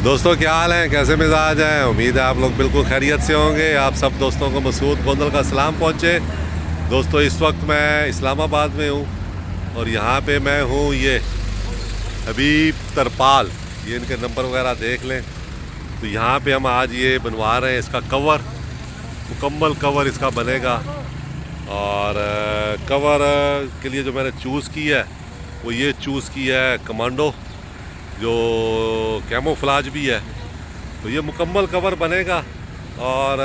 दोस्तों क्या हाल है, कैसे मिजाज हैं। उम्मीद है आप लोग बिल्कुल खैरियत से होंगे। आप सब दोस्तों को मसूद गोंदल का सलाम पहुँचे। दोस्तों इस वक्त मैं इस्लामाबाद में हूँ और यहाँ पे मैं हूँ ये हबीब तरपाल, ये इनके नंबर वगैरह देख लें। तो यहाँ पे हम आज ये बनवा रहे हैं, इसका कवर, मुकम्मल कवर इसका बनेगा। और कवर के लिए जो मैंने चूज़ किया है वो ये चूज़ किया है कमांडो, जो कैमोफ्लाज भी है। तो ये मुकम्मल कवर बनेगा। और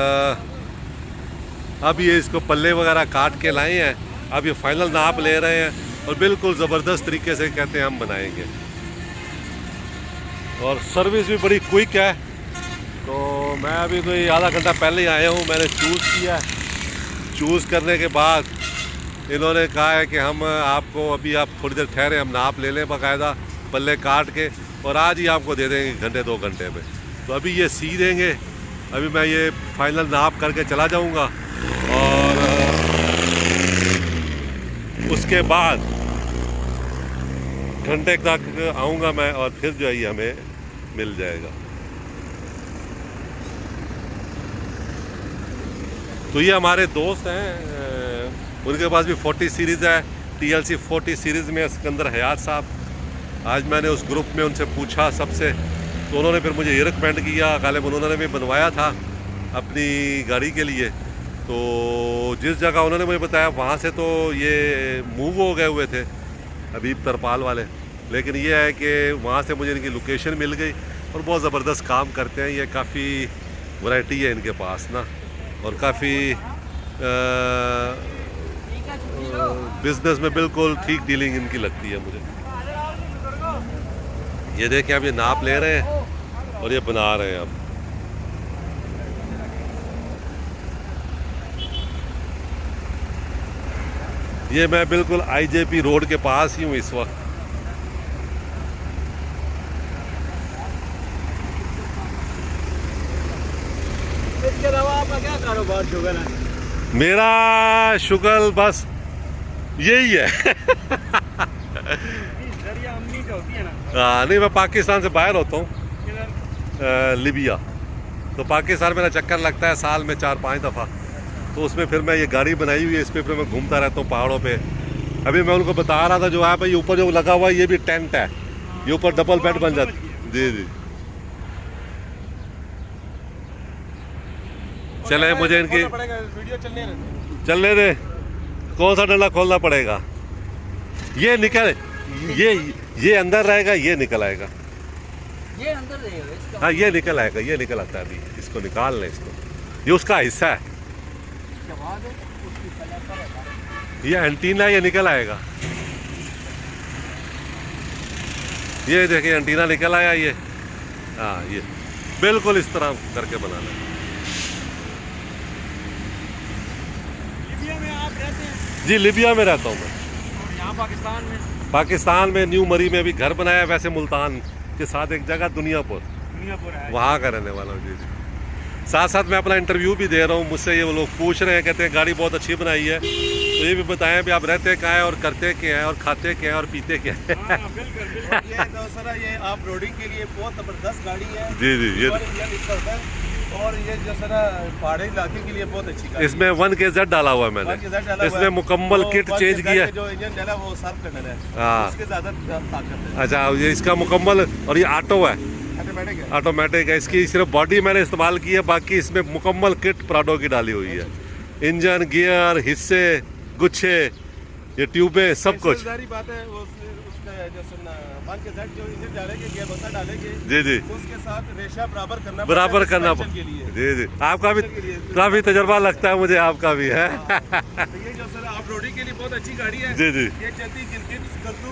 अब ये इसको पल्ले वगैरह काट के लाए हैं, अब ये फाइनल नाप ले रहे हैं और बिल्कुल ज़बरदस्त तरीके से कहते हैं हम बनाएंगे। और सर्विस भी बड़ी क्विक है। तो मैं अभी कोई आधा घंटा पहले ही आया हूँ, मैंने चूज़ किया। चूज़ करने के बाद इन्होंने कहा है कि हम आपको अभी आप थोड़ी देर ठहरे, हम नाप ले लें बाकायदा पल्ले काट के, और आज ही आपको दे देंगे घंटे 2 घंटे में। तो अभी ये सी देंगे। अभी मैं ये फाइनल नाप करके चला जाऊंगा और उसके बाद घंटे तक आऊंगा मैं और फिर जो है ये हमें मिल जाएगा। तो ये हमारे दोस्त हैं, उनके पास भी 40 सीरीज़ है, TLC 40 सीरीज़ में सिकंदर हयात साहब। आज मैंने उस ग्रुप में उनसे पूछा सबसे, तो उन्होंने फिर मुझे ये रिकमेंड किया। गालिब उन्होंने भी बनवाया था अपनी गाड़ी के लिए। तो जिस जगह उन्होंने मुझे बताया वहाँ से तो ये मूव हो गए हुए थे हबीब तरपाल वाले, लेकिन ये है कि वहाँ से मुझे इनकी लोकेशन मिल गई और बहुत ज़बरदस्त काम करते हैं। ये काफ़ी वैरायटी है इनके पास ना, और काफ़ी बिज़नेस में बिल्कुल ठीक डीलिंग इनकी लगती है मुझे। ये देखें अब ये नाप ले रहे हैं और ये बना रहे हैं। अब ये मैं बिल्कुल IJP रोड के पास ही हूँ इस वक्त। इसके अलावा आपका क्या कारोबार शुगर है? मेरा शुगर बस यही है। अम्मी जो होती है ना, हाँ नहीं, मैं पाकिस्तान से बाहर होता हूँ, लिबिया। तो पाकिस्तान मेरा चक्कर लगता है साल में 4-5 दफ़ा। तो उसमें फिर मैं ये गाड़ी बनाई हुई है, इस पे फिर मैं घूमता रहता हूँ पहाड़ों पे। अभी मैं उनको बता रहा था जो है भाई ऊपर जो लगा हुआ है ये भी टेंट है, ये ऊपर डबल बेड बन जाता है। जी जी चले, मुझे इनकी वीडियो चलने दे। कौन सा डंडा खोलना पड़ेगा? ये निकल, ये अंदर रहेगा, ये निकल आएगा। ये अंदर रहेगा इसका? हाँ ये निकल आएगा, ये निकल आता है। अभी इसको निकाल लें, इसको, ये उसका हिस्सा है, ये एंटीना, ये निकल आएगा। ये देखिए एंटीना निकल आया ये। हाँ ये बिल्कुल इस तरह करके बनाना है। लिबिया में आप रहते हैं? जी लिबिया में रहता हूँ मैं। और यहाँ पाकिस्तान में? पाकिस्तान में न्यू मरी में अभी घर बनाया, वैसे मुल्तान के साथ एक जगह दुनियापुर है, वहाँ का रहने वाला हूँ। जी जी। साथ साथ मैं अपना इंटरव्यू भी दे रहा हूँ। मुझसे ये वो लोग पूछ रहे हैं, कहते हैं गाड़ी बहुत अच्छी बनाई है। तो ये भी बताएं भी आप रहते कहाँ हैं और करते क्या हैं और खाते क्या हैं और पीते क्या हैं। बिल्कुल ये तो सर ये ऑफ रोडिंग के लिए बहुत ज़बरदस्त गाड़ी है। जी जी। ये और ये जो सर पहाड़ी इलाके के लिए बहुत अच्छी गाड़ी। इसमें 1KZ डाला हुआ है मैंने, इसमें मुकम्मल किट चेंज किया है। जो इंजन डाला वो सर्फ करना है, हाँ उसके ज़्यादा ताकत है। अच्छा, ये इसका मुकम्मल, और ये ऑटो है, ऑटोमेटिक है। ऑटोमेटिक है। इसकी सिर्फ बॉडी मैंने इस्तेमाल की है, बाकी इसमें मुकम्मल किट प्राडो की डाली हुई है। इंजन, गियर, हिस्से, गुच्छे, ये ट्यूबें, सब कुछ। बात है वो उसका जो 1KZ जो इंजन डालेंगे, गियर बसा डालेंगे, जी जी, उसके साथ रेशा बराबर करना के लिए। जी जी, आपका भी काफी तजर्बा लगता है मुझे, आपका भी है। तो ये जो सर ऑफ रोडिंग के लिए बहुत अच्छी गाड़ी है। जी जी। ये चलती गिलगित, स्कर्दू,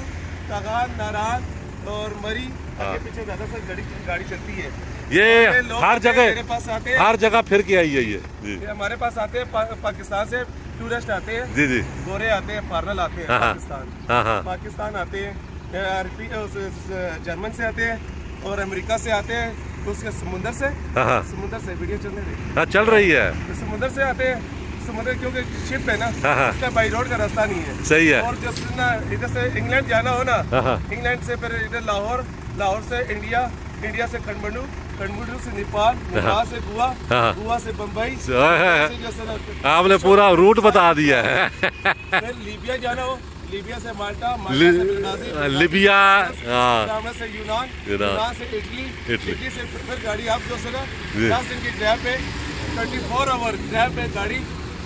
कागान, नाराज और मरी, आगे पीछे ज्यादा सर गाड़ी चलती है। ये हर जगह, मेरे पास आते हैं, हर जगह फिर के आई है ये। जी, ये हमारे पास आते हैं पाकिस्तान से टूरिस्ट आते हैं। जी जी। गोरे आते हैं, फॉरनर आते हैं पाकिस्तान। हाँ हाँ। पाकिस्तान आते हैं, जर्मन से आते हैं और अमेरिका से आते हैं, उसके समुंदर से। हाँ समुंदर से वीडियो चल रही है। हाँ चल रही है। समुंदर से आते हैं, समुद्र क्योंकि शिप है ना, हाँ। उसका बाई रोड का रास्ता नहीं है। सही है। और जैसे ना इधर से इंग्लैंड जाना हो ना, इंग्लैंड से फिर इधर लाहौर, लाहौर से इंडिया, इंडिया से काठमांडू, काठमांडू से नेपाल, नेपाल से गोवा, हाँ। गोवा से बम्बई, हाँ। से जो है ना आपने पूरा रूट बता दिया है। फिर लीबिया जाना हो, लीबिया से माल्टा, माल्टा से ब्राजील, लीबिया, हाँ। ब्राजील से यूनान, यूनान। यूनान से इटली, इटली। इटली से फिर गाड़ी आप जो है ना जी। 10 दिन की ड्राइव पे 24 आवर ड्राइव पे गाड़ी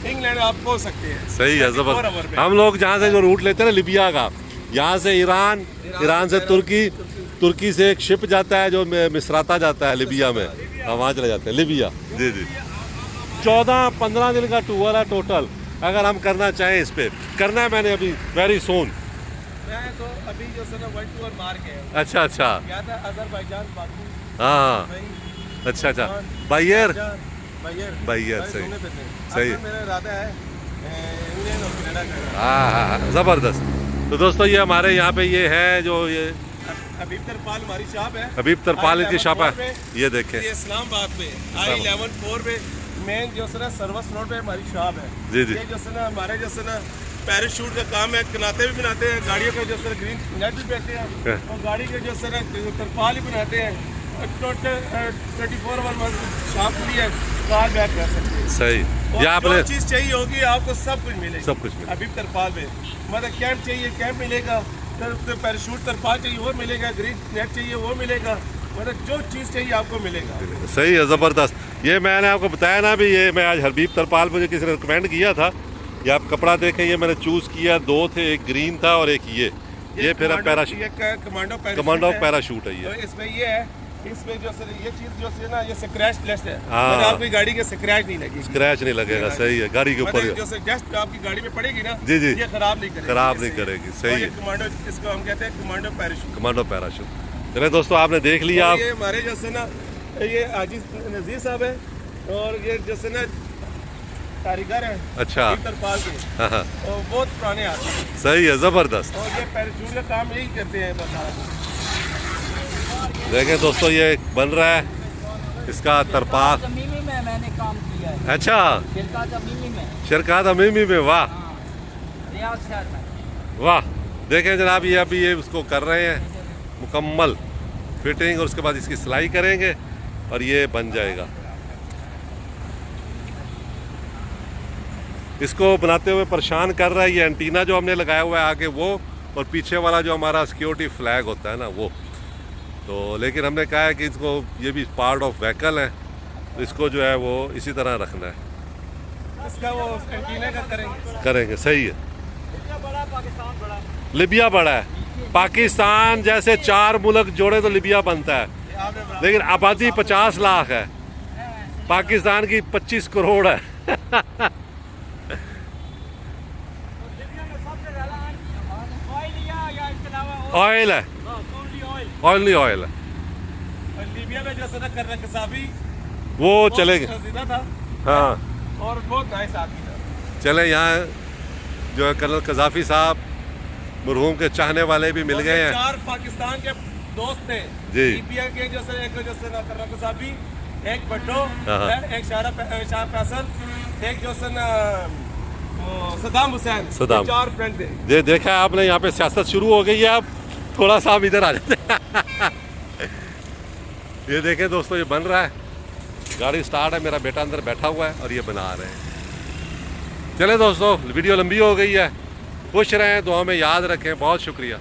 इंग्लैंड आप पहुंच सकते हैं। सही है, 24 आवर जबरदस्त। में। हम लोग जहाँ से जो रूट लेते हैं ना लीबिया का, यहाँ से ईरान, ईरान से तुर्की, तुर्की से एक शिप जाता है जो मिसराता जाता है लीबिया में, हम वहाँ चले जाते हैं लीबिया। जी जी, 14-15 दिन का टूर है टोटल, अगर हम करना चाहें। इस पे करना है मैंने अभी वेरी सून। मैं तो अभी जो है ना वन टूर मार के आया हूँ। अच्छा अच्छा, गया था अजरबैजान, बाकू, हाँ, दुबई, अच्छा अच्छा, बायर बायर, बायर, सही घूमने फिरने। सही। अब तो मेरा इरादा है इंग्लैंड और कनाडा का। हाँ, ज़बरदस्त। तो दोस्तों ये हमारे यहाँ पे ये है जो ये हबीब तरपाल हमारी शॉप है। हबीब तरपाल की शॉप है, I-11 ये देखें। ये इस्लामाबाद पे I-11 पे मेन जो है ना सर्विस रोड पे हमारी शॉप है। जी जी। ये जो है ना हमारे जो है ना पैराशूट का काम है, कनाते भी बनाते हैं, गाड़ियों के जो है ग्रीन नेट भी बैठते हैं और गाड़ी के जो है ना तरपाल भी बनाते हैं। टोटल 24 आवर शॉप खुली है, कार बैक कर सकते हैं। सही, और ये आपने जो चीज़ चाहिए होगी आपको सब कुछ मिलेगा, सब कुछ मिलेगा। हबीब तरपाल में। मतलब कैंप चाहिए कैंप मिलेगा, फिर पैराशूट तरपाल चाहिए वो मिलेगा, ग्रीन नेट चाहिए वो मिलेगा, मतलब जो चीज़ चाहिए आपको मिलेगा। सही है, ज़बरदस्त। ये मैंने आपको बताया ना भी, ये मैं आज हबीब तरपाल मुझे किसी ने रिकमेंड किया था। ये आप कपड़ा देखें, ये मैंने चूज़ किया, 2 थे, एक ग्रीन था और एक ये फिर पैराशूट, ये कमांडो कमांडो पैराशूट है तो ये। इसमें ये है, इसमें जो है ये चीज़ जो है ना ये स्क्रैच लेस है। हाँ। मतलब आपकी गाड़ी के स्क्रैच नहीं लगेगी, स्क्रैच नहीं लगेगा, सही है, गाड़ी के ऊपर मतलब जो से जस्ट आपकी गाड़ी में पड़ेगी ना, जी जी, ये खराब नहीं करेगी, खराब नहीं करेगी, सही है। कमांडो, इसको हम कहते हैं कमांडो पैराशूट। Commando parachute. चले दोस्तों, आपने देख लिया। और ये हमारे जो है ना ये आजिज नज़ीर साहब है और ये जो है ना कारीगर है, अच्छा, हबीब तरपाल के, हाँ हाँ, और बहुत पुराने आदमी हैं। सही है, ज़बरदस्त। और ये पैराशूट का काम यही करते हैं बस। देखें दोस्तों, ये बन रहा है इसका तरपाल। तमीमी में मैंने काम किया है, अच्छा, शिरका तमीमी में, शिरकत अमीमी में, वाह हाँ, रियाद शहर में। वाह। देखें जनाब, ये अभी ये उसको कर रहे हैं मुकम्मल फिटिंग, और उसके बाद इसकी सिलाई करेंगे और ये बन जाएगा। इसको बनाते हुए परेशान कर रहा है ये एंटीना जो हमने लगाया हुआ है आगे वो, और पीछे वाला जो हमारा सिक्योरिटी फ्लैग होता है ना वो। तो लेकिन हमने कहा है कि इसको, ये भी पार्ट ऑफ व्हीकल है, तो इसको जो है वो इसी तरह रखना है। इसका वो एंटीना का करेंगे, सही है। बड़ा पाकिस्तान बड़ा, लिबिया बड़ा है, पाकिस्तान जैसे 4 मुल्क जोड़े तो लिबिया बनता है, लेकिन आबादी 50 लाख है, पाकिस्तान की 25 करोड़ है। ऑयल है, ऑयल ऑयल है, लीबिया में जो है करना कसाबी वो चलेंगे। सीधा था हाँ, और बहुत नाइस आदमी था। चले यहाँ जो है कर्नल कजाफी साहब मरहूम के चाहने वाले भी मिल गए हैं। 4 पाकिस्तान के दोस्त थे जी। लीबिया के, जैसे एक जो है कर्नल कसाबी, एक भट्टो, हाँ। एक शाह फैसल, एक जो है ना सदाम हुसैन, सदाम। 4 फ्रेंड थे। ये देखा है आपने, यहाँ पे सियासत शुरू हो गई है। अब थोड़ा सा हम इधर आ जाते हैं। ये देखें दोस्तों, ये बन रहा है, गाड़ी स्टार्ट है, मेरा बेटा अंदर बैठा हुआ है और ये बना रहे हैं। चले दोस्तों, वीडियो लंबी हो गई है, खुश रहें, दुआ में याद रखें, बहुत शुक्रिया।